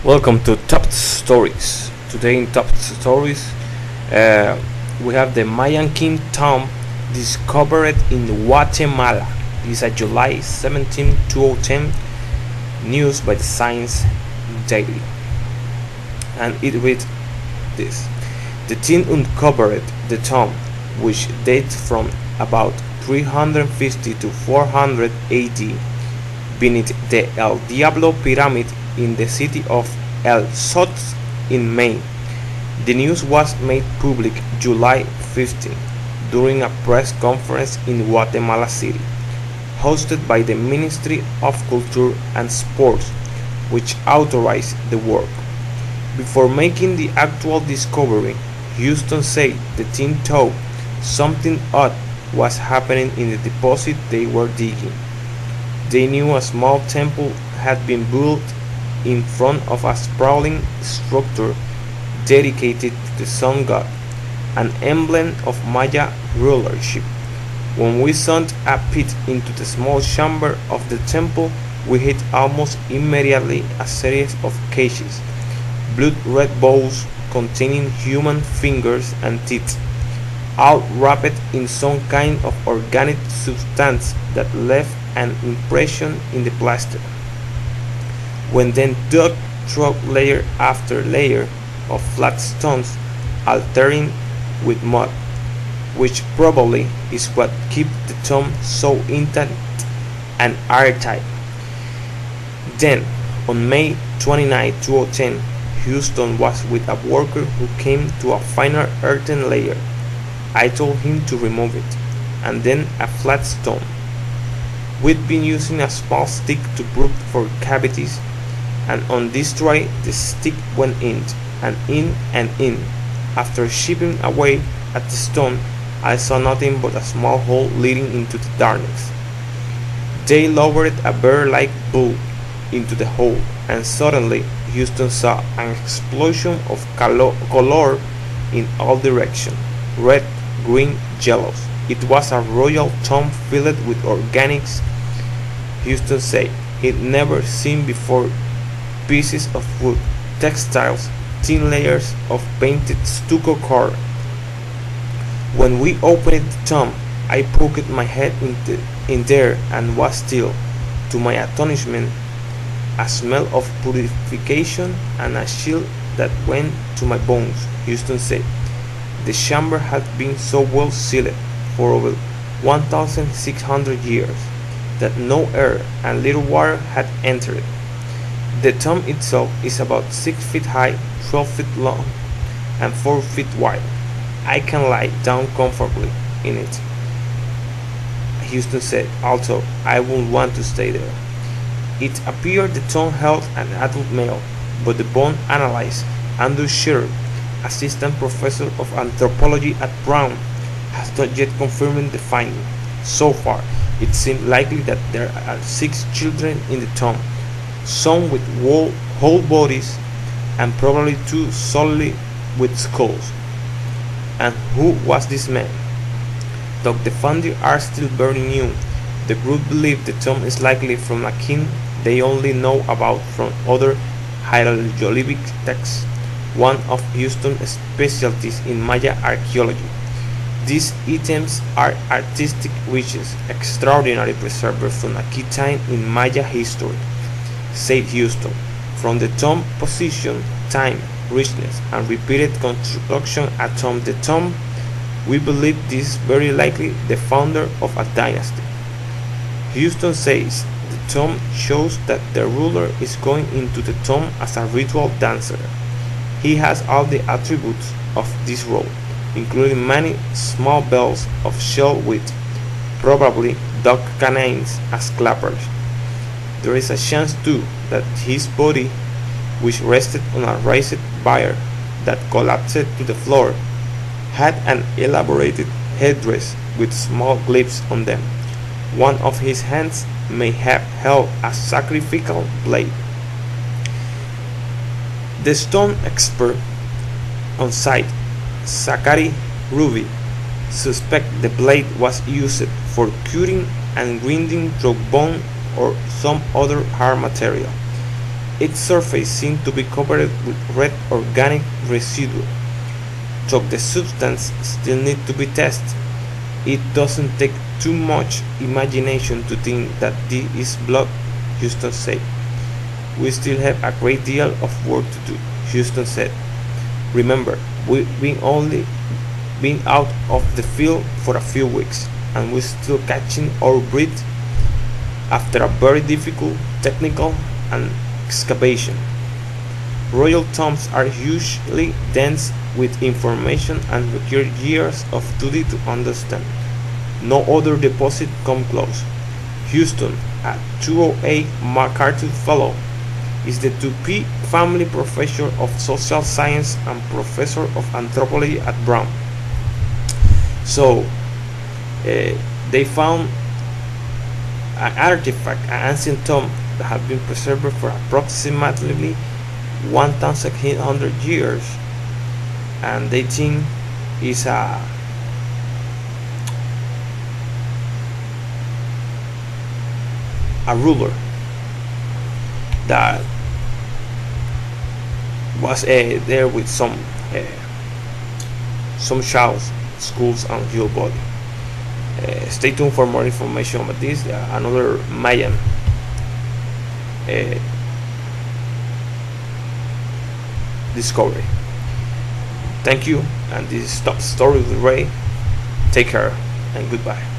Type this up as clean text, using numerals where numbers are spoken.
Welcome to Top Stories. Today in Top Stories, uh, we have the Mayan king tomb discovered in Guatemala. This is a July 17, 2010 news by the Science Daily, and it reads this: the team uncovered the tomb, which dates from about 350 to 400 AD, beneath the El Diablo Pyramid in the city of El Sots in Maine. The news was made public July 15 during a press conference in Guatemala City, hosted by the Ministry of Culture and Sports, which authorized the work. Before making the actual discovery, Houston said the team thought something odd was happening in the deposit they were digging. They knew a small temple had been built in front of a sprawling structure dedicated to the sun god, an emblem of Maya rulership. When we sunk a pit into the small chamber of the temple, we hit almost immediately a series of caches, blood-red bowls containing human fingers and teeth, all wrapped in some kind of organic substance that left an impression in the plaster. When then dug through layer after layer of flat stones altering with mud, which probably is what keeps the tomb so intact and airtight. Then, on May 29, 2010, Houston was with a worker who came to a finer earthen layer. I told him to remove it, and then a flat stone. We'd been using a small stick to probe for cavities, and on this try the stick went in and in and in. After chipping away at the stone, I saw nothing but a small hole leading into the darkness. They lowered a bear-like bull into the hole, and suddenly Houston saw an explosion of color in all directions: red, green, yellows. It was a royal tomb filled with organics, Houston said. He'd never seen before pieces of wood, textiles, thin layers of painted stucco core. When we opened the tomb, I poked my head in there and was still, to my astonishment, a smell of purification and a chill that went to my bones, Houston said. The chamber had been so well sealed for over 1,600 years that no air and little water had entered. The tomb itself is about 6 feet high, 12 feet long, and 4 feet wide. I can lie down comfortably in it, Houston said, although I would want to stay there. It appeared the tomb held an adult male, but the bone analyst, Andrew Shearer, assistant professor of anthropology at Brown, has not yet confirmed the finding. So far, it seems likely that there are 6 children in the tomb, some with whole bodies and probably 2 solely with skulls. And who was this man? Though the findings are still very new, the group believe the tomb is likely from a king they only know about from other hieroglyphic texts, one of Houston's specialties in Maya archaeology. These items are artistic riches, extraordinary preserved from a key time in Maya history, said Houston. From the tomb position, time, richness, and repeated construction atop the tomb, we believe this is very likely the founder of a dynasty. Houston says the tomb shows that the ruler is going into the tomb as a ritual dancer. He has all the attributes of this role, including many small bells of shell with probably dog canines as clappers. There is a chance too that his body, which rested on a raised bier that collapsed to the floor, had an elaborated headdress with small glyphs on them. One of his hands may have held a sacrificial blade. The stone expert on site, Zachary Ruby, suspects the blade was used for cutting and grinding through bone or some other hard material. its surface seemed to be covered with red organic residue. Though the substance still needs to be tested, it doesn't take too much imagination to think that this is blood, Houston said. We still have a great deal of work to do, Houston said. Remember, we've only been out of the field for a few weeks, and we're still catching our breath after a very difficult technical and excavation. Royal tombs are usually dense with information and require years of study to understand. No other deposit comes close. Houston, a 208 MacArthur Fellow, is the Tupi Family Professor of Social Science and Professor of Anthropology at Brown. So, they found an artifact, an ancient tomb that had been preserved for approximately 1,800 years, and they think is a ruler that was there with some skulls on his body. Stay tuned for more information about this. Another Mayan discovery. Thank you, and this is Top Story with Ray. Take care and goodbye.